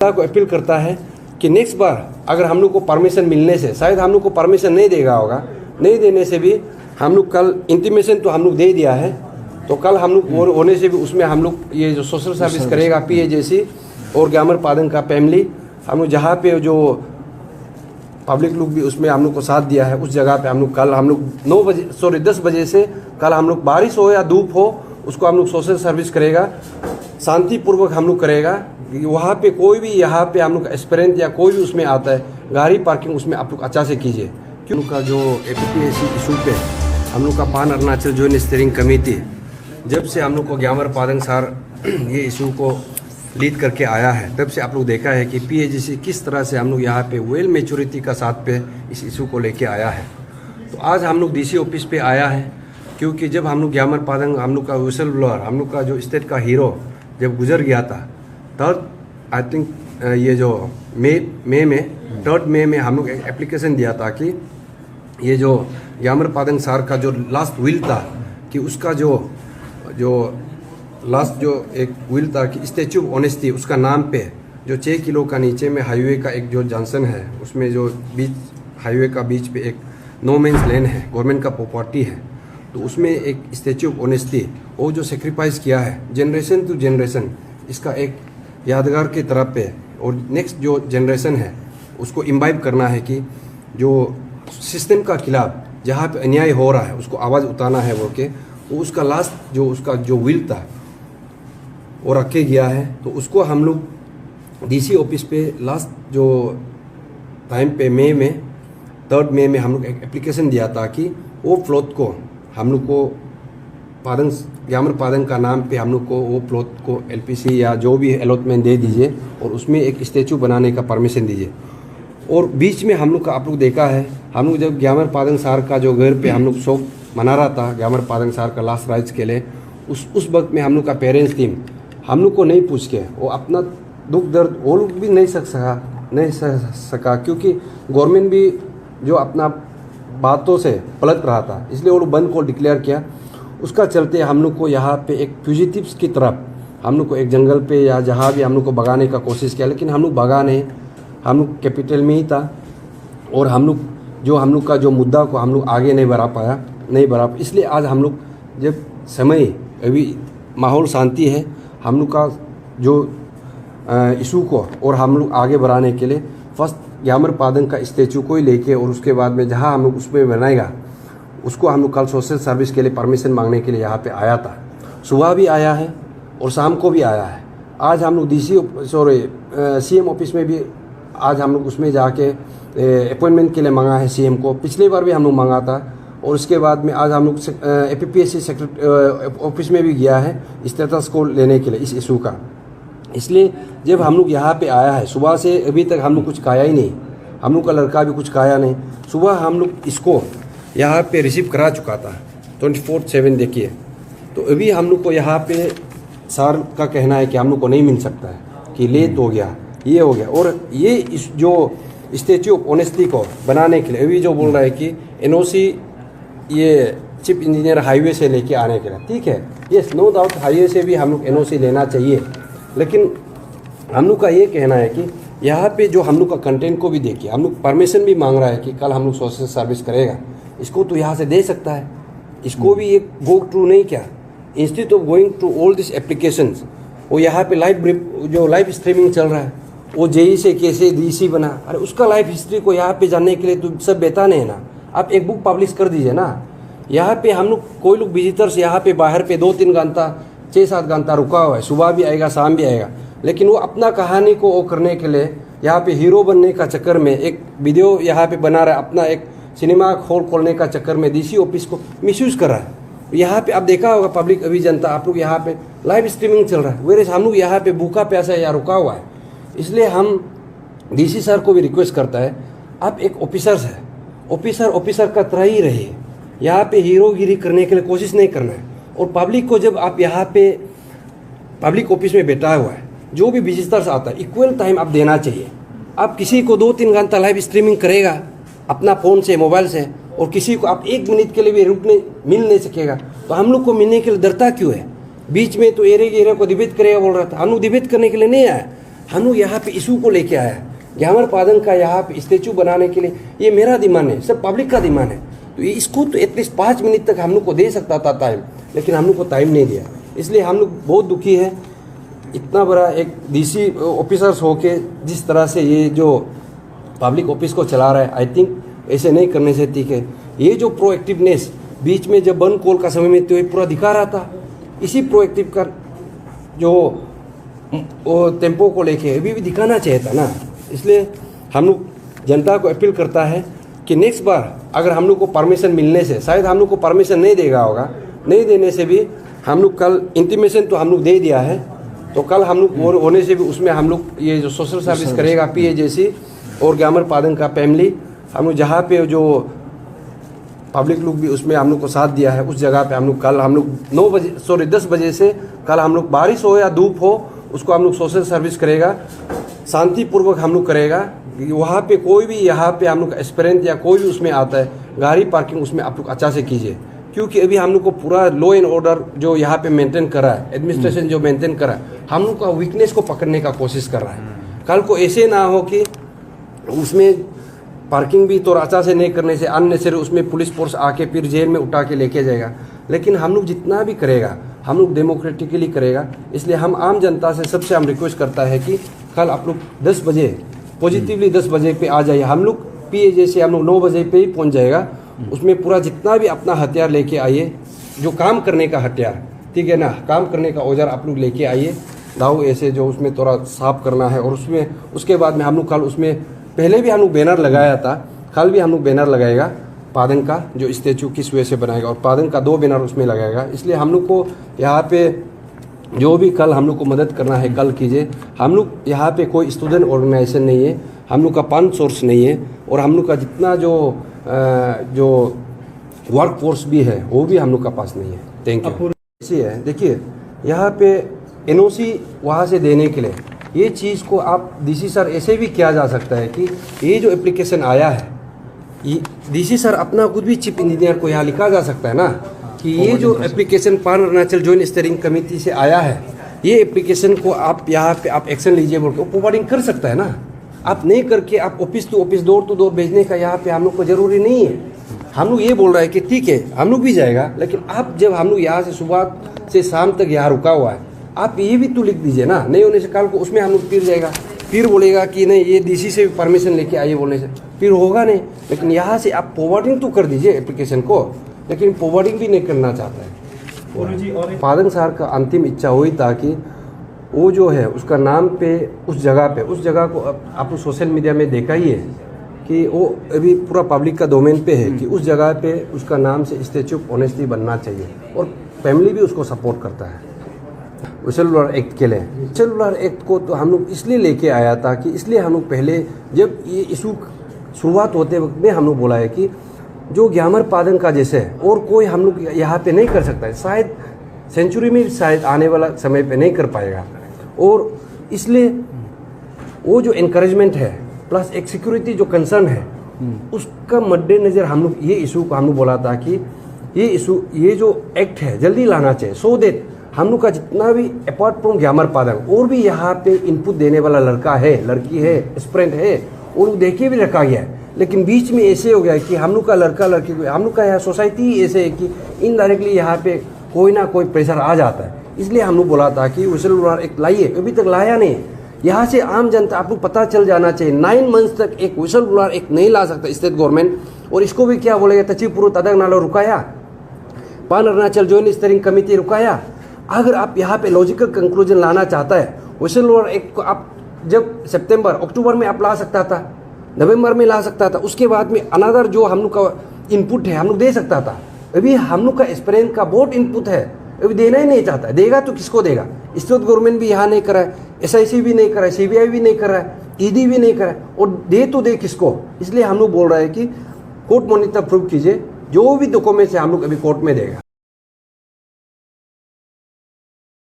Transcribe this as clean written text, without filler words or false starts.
को अपील करता है कि नेक्स्ट बार अगर हम लोग को परमिशन मिलने से, शायद हम लोग को परमिशन नहीं देगा होगा, नहीं देने से भी हम लोग कल इंटीमेशन तो हम लोग दे दिया है, तो कल हम लोग होने से भी उसमें हम लोग ये जो सोशल सर्विस करेगा PAJC और ग्यामर पादंग का फैमिली, हम लोग जहाँ पे जो पब्लिक लोग भी उसमें हम लोग को साथ दिया है, उस जगह पे हम लोग कल हम लोग 10 बजे से कल हम लोग बारिश हो या धूप हो उसको हम लोग सोशल सर्विस करेगा, शांतिपूर्वक हम लोग करेगा। वहाँ पे कोई भी यहाँ पे हम लोग एस्पिरेंट या कोई भी उसमें आता है, गाड़ी पार्किंग उसमें आप लोग अच्छा से कीजिए। क्यों का जो APPAC इशू पे हम लोग का पान अरुणाचल जॉइंट स्टीयरिंग कमेटी जब से हम लोग को ग्यामर पादंग सर ये इशू को लीड करके आया है, तब से आप लोग देखा है कि PAJC किस तरह से हम लोग यहाँ पे वेल मेच्योरिटी का साथ पे इस इशू को लेके आया है। तो आज हम लोग DC ऑफिस पे आया है क्योंकि जब हम लोग ग्यामर पादंग हम लोग का विसल ब्लोअर, हम लोग का जो स्टेट का हीरो जब गुजर गया था, तब आई थिंक ये जो मई में 3 मई में हम लोग एक एप्लीकेशन दिया था कि ये जो ग्यामर पादंग सर का जो लास्ट विल था कि उसका जो लास्ट जो एक विल था कि स्टैचू ऑफ ऑनेस्टी उसका नाम पे जो 6 किलो का नीचे में हाईवे का एक जो जंक्शन है, उसमें जो बीच हाईवे का बीच पे एक नो मैंस लैंड है, गवर्नमेंट का प्रॉपर्टी है, तो उसमें एक स्टैचू ऑफ ऑनेस्टी वो जो सेक्रीफाइस किया है जनरेशन टू जनरेशन, इसका एक यादगार की तरफ पे और नेक्स्ट जो जनरेशन है उसको इम्बाइब करना है कि जो सिस्टम का खिलाफ जहाँ पे अन्याय हो रहा है उसको आवाज़ उठाना है बोल के वो उसका लास्ट जो उसका जो विल था वो रखे गया है। तो उसको हम लोग DC ऑफिस पे लास्ट जो टाइम पे मई में 3 मई में हम लोग एक एप्लीकेशन दिया था कि वो प्लॉट को हम लोग को ग्यामर पादंग का नाम पे हम लोग को वो प्लॉट को LPC या जो भी अलॉटमेंट दे दीजिए और उसमें एक स्टैचू बनाने का परमिशन दीजिए। और बीच में हम लोग का आप लोग देखा है, हम लोग जब ग्यामर पादंग सर का जो घर पे हम लोग शोक मना रहा था ग्यामर पादंग सर का लास्ट राइट्स के लिए, उस वक्त में हम लोग का पेरेंट्स टीम हम लोग को नहीं पूछ के वो अपना दुख दर्द वो लोग भी नहीं सका क्योंकि गवर्नमेंट भी जो अपना बातों से पलट रहा था, इसलिए वो लोग बंद को डिक्लेयर किया। उसका चलते हम लोग को यहाँ पे एक फ्यूजिटिव्स की तरफ हम लोग को एक जंगल पे या जहाँ भी हम लोग को भगाने का कोशिश किया, लेकिन हम लोग भगा नहीं, हम लोग कैपिटल में ही था और हम लोग का जो मुद्दा को हम लोग आगे नहीं बढ़ा। इसलिए आज हम लोग जब समय अभी माहौल शांति है, हम लोग का जो इशू को और हम लोग आगे बढ़ाने के लिए फर्स्ट ग्यामर पादंग का स्टैचू को ही लेके और उसके बाद में जहाँ हम लोग उसमें बनाएगा उसको हम लोग कल सोशल सर्विस के लिए परमिशन मांगने के लिए यहाँ पे आया था। सुबह भी आया है और शाम को भी आया है। आज हम लोग CM ऑफिस में भी आज हम लोग उसमें जाके अपॉइंटमेंट के लिए मांगा है CM को। पिछली बार भी हम लोग मांगा था और उसके बाद में आज हम लोग APPAC सेक्रेटरी ऑफिस में भी गया है स्टेटस को लेने के लिए इस इशू का। इसलिए जब हम लोग यहाँ पे आया है, सुबह से अभी तक हम लोग कुछ खाया ही नहीं, हम लोग का लड़का भी कुछ खाया नहीं। सुबह हम लोग इसको यहाँ पे रिसीव करा चुका था 24/7 देखिए। तो अभी हम लोग को यहाँ पे सर का कहना है कि हम लोग को नहीं मिल सकता है कि लेट हो गया, ये हो गया। और ये इस जो स्टैचू ऑफ ऑनेस्टी को बनाने के लिए अभी जो बोल रहा है कि NOC ये चीफ इंजीनियर हाईवे से लेके आने के लिए, ठीक है, यस नो डाउट हाईवे से भी हम लोग NOC लेना चाहिए, लेकिन हम लोग का ये कहना है कि यहाँ पे जो हम लोग का कंटेंट को भी देखिए, हम लोग परमिशन भी मांग रहा है कि कल हम लोग सोशल सर्विस करेगा, इसको तो यहाँ से दे सकता है, इसको भी एक गो थ्रू नहीं क्या, instead of going to all this applications वो यहाँ पे लाइव स्ट्रीमिंग चल रहा है, वो JE से कैसे DC बना, अरे उसका लाइफ हिस्ट्री को यहाँ पे जानने के लिए तो सब बेताने है ना, आप एक बुक पब्लिश कर दीजिए ना। यहाँ पे हम लोग कोई लोग विजिटर्स यहाँ पे बाहर पे 2-3 घंटा 6-7 घंटा रुका हुआ है, सुबह भी आएगा शाम भी आएगा, लेकिन वो अपना कहानी को वो करने के लिए यहाँ पे हीरो बनने का चक्कर में एक वीडियो यहाँ पे बना रहा है, अपना एक सिनेमा हॉल खोलने का चक्कर में DC ऑफिस को मिसयूज कर रहा है। यहाँ पे आप देखा होगा पब्लिक अभी जनता आप लोग यहाँ पे लाइव स्ट्रीमिंग चल रहा है, वेरे हम लोग यहाँ पे भूखा प्यासा या रुका हुआ है। इसलिए हम DC सर को भी रिक्वेस्ट करता है, आप एक ऑफिसर्स है, ऑफिसर का तरह ही रहिए, यहाँ पे हीरोगिरी करने के लिए कोशिश नहीं करना है। और पब्लिक को जब आप यहाँ पे पब्लिक ऑफिस में बैठा हुआ है, जो भी विजिटर्स आता है इक्वल टाइम आप देना चाहिए। आप किसी को 2-3 घंटा लाइव स्ट्रीमिंग करेगा अपना फ़ोन से मोबाइल से और किसी को आप 1 मिनट के लिए भी मिल नहीं सकेगा, तो हम लोग को मिलने के लिए डरता क्यों है? बीच में तो एरे को डिबेट करेगा बोल रहा था, हम लोग डिबेट करने के लिए नहीं आए, हम लोग यहाँ पे इशू को लेके आया है। ग्यामर पादंग का यहाँ पे स्टेचू बनाने के लिए ये मेरा डिमांड है, सब पब्लिक का डिमांड है। तो इसको तो एटलीस्ट 5 मिनट तक हम लोग को दे सकता था टाइम, लेकिन हम लोग को टाइम नहीं दिया। इसलिए हम लोग बहुत दुखी है। इतना बड़ा एक डीसी ऑफिसर्स होके जिस तरह से ये जो पब्लिक ऑफिस को चला रहा है, आई थिंक ऐसे नहीं करने से ठीक है। ये जो प्रोएक्टिवनेस बीच में जब बंद कॉल का समय में तो ये पूरा दिखा रहा था, इसी प्रोएक्टिव का जो वो टेम्पो को लेके अभी भी दिखाना चाहिए था ना। इसलिए हम लोग जनता को अपील करता है कि नेक्स्ट बार अगर हम लोग को परमिशन मिलने से, शायद हम लोग को परमिशन नहीं देगा होगा, नहीं देने से भी हम लोग कल इंटीमेशन तो हम लोग दे दिया है, तो कल हम लोग होने से भी उसमें हम लोग ये जो सोशल सर्विस करेगा PAJC और ग्यामर पादंग का फैमिली, हम लोग जहाँ पे जो पब्लिक लोग भी उसमें हम लोग को साथ दिया है, उस जगह पे हम लोग कल हम लोग 10 बजे से कल हम लोग बारिश हो या धूप हो उसको हम लोग सोशल सर्विस करेगा, शांतिपूर्वक हम लोग करेगा। वहाँ पे कोई भी यहाँ पे हम लोग एस्पिरेंट या कोई भी उसमें आता है, गाड़ी पार्किंग उसमें आप लोग अच्छा से कीजिए, क्योंकि अभी हम लोग को पूरा लॉ एंड ऑर्डर जो यहाँ पे मेंटेन कर रहा है, एडमिनिस्ट्रेशन जो मेंटेन कर रहा है, हम लोग का वीकनेस को पकड़ने का कोशिश कर रहा है। कल को ऐसे ना हो कि उसमें पार्किंग भी तो अच्छा से नहीं करने से अननेसेसरी उसमें पुलिस फोर्स आके फिर जेल में उठा के लेके जाएगा। लेकिन हम लोग जितना भी करेगा हम लोग डेमोक्रेटिकली करेगा। इसलिए हम आम जनता से सबसे हम रिक्वेस्ट करता है कि कल आप लोग 10 बजे पॉजिटिवली 10 बजे पे आ जाइए। हम लोग PAJC हम लोग 9 बजे पे ही पहुंच जाएगा। उसमें पूरा जितना भी अपना हथियार लेके आइए, जो काम करने का हथियार, ठीक है ना, काम करने का औजार आप लोग लेके आइए, दाऊ ऐसे जो उसमें थोड़ा साफ करना है। और उसमें उसके बाद में हम लोग कल उसमें पहले भी हम लोग बैनर लगाया था, कल भी हम लोग बैनर लगाएगा पादंग का जो स्टेचू किस वजह से बनाएगा, और पादंग का 2 बैनर उसमें लगाएगा। इसलिए हम लोग को यहाँ पे जो भी कल हम लोग को मदद करना है कल कीजिए। हम लोग यहाँ पे कोई स्टूडेंट ऑर्गेनाइजेशन नहीं है, हम लोग का फंड सोर्स नहीं है, और हम लोग का जितना जो वर्क फोर्स भी है वो भी हम लोग का पास नहीं है। Thank you. ऐसी है, देखिए यहाँ पे NOC वहाँ से देने के लिए ये चीज़ को आप DC सर ऐसे भी किया जा सकता है कि ये जो एप्लीकेशन आया है, ये DC सर अपना खुद भी चीफ इंजीनियर को यहाँ लिखा जा सकता है ना कि ये जो एप्लीकेशन पान अरुणाचल जॉइंट स्टीयरिंग कमेटी से आया है, ये एप्लीकेशन को आप यहाँ पे आप एक्शन लीजिए बोल के फॉरवर्डिंग कर सकता है ना। आप नहीं करके आप office to office door to door भेजने का यहाँ पे हम लोग को जरूरी नहीं है। हम लोग ये बोल रहा है कि ठीक है हम लोग भी जाएगा, लेकिन आप जब हम लोग यहाँ से सुबह से शाम तक यहाँ रुका हुआ है, आप ये भी तो लिख दीजिए ना। नहीं होने से कल को उसमें हम लोग फिर जाएगा, फिर बोलेगा कि नहीं ये DC से भी परमिशन लेके आइए बोलने से फिर होगा नहीं। लेकिन यहाँ से आप फॉरवर्डिंग तो कर दीजिए एप्लीकेशन को, लेकिन फॉरवर्डिंग भी नहीं करना चाहता है। पादंग सर का अंतिम इच्छा हुई था कि वो जो है उसका नाम पे उस जगह को आप सोशल मीडिया में देखा ही है कि वो अभी पूरा पब्लिक का डोमेन पे है कि उस जगह पे उसका नाम से स्टैच्यू ऑफ ऑनेस्टी बनना चाहिए, और फैमिली भी उसको सपोर्ट करता है। विसल ब्लोअर एक्ट के लिए विसल ब्लोअर एक्ट को तो हम लोग इसलिए लेके आया था कि इसलिए हम लोग पहले जब ये इशू शुरुआत होते वक्त में हम लोग बोला है कि जो ग्यामर पादंग का जैसे और कोई हम लोग यहाँ पे नहीं कर सकता है, शायद सेंचुरी में शायद आने वाला समय पे नहीं कर पाएगा। और इसलिए वो जो इनकरेजमेंट है प्लस एक सिक्योरिटी जो कंसर्न है उसका मद्देनजर हम लोग ये इशू को हम लोग बोला था कि ये जो एक्ट है जल्दी लाना चाहिए, सो दैट हम लोग का जितना भी अपार्ट फ्रॉम ग्यामर पादंग और भी यहाँ पे इनपुट देने वाला लड़का है, लड़की है, एस्पिरेंट है, और देखे भी रखा गया है। लेकिन बीच में ऐसे हो गया कि हम लोग का लड़का लड़की को हम लोग का यहाँ सोसाइटी ऐसे है कि इनडायरेक्टली यहाँ पे कोई ना कोई प्रेशर आ जाता है। इसलिए हम लोग बोला था कि विसल ब्लोअर एक्ट लाइए, अभी तक लाया नहीं। यहाँ से आम जनता आपको पता चल जाना चाहिए 9 मंथ्स तक एक विसल ब्लोअर एक्ट नहीं ला सकता स्टेट गवर्नमेंट। और इसको भी क्या बोलेगा, तचिपुरु तदंग नालो रुकाया, पान अरुणाचल जॉइंट स्टीयरिंग कमेटी रुकाया। अगर आप यहाँ पे लॉजिकल कंक्लूजन लाना चाहता है, विसल ब्लोअर एक्ट को आप जब सितंबर अक्टूबर में आप ला सकता था, नवंबर में ला सकता था, उसके बाद में अनदर जो हम लोग का इनपुट है हम लोग दे सकता था। अभी हम लोग का एस्पिरेंट का बहुत इनपुट है, अभी देना ही नहीं चाहता। देगा तो किसको देगा? स्टेट गवर्नमेंट भी यहाँ नहीं कर रहा है, SIC भी नहीं कर रहा है, CBI भी नहीं कर रहा है, ED भी नहीं कर रहा है, और दे तो दे किसको? इसलिए हम लोग बोल रहे हैं कि कोर्ट मॉनिटर प्रूव कीजिए, जो भी डॉक्यूमेंट्स है हम लोग अभी कोर्ट में देगा।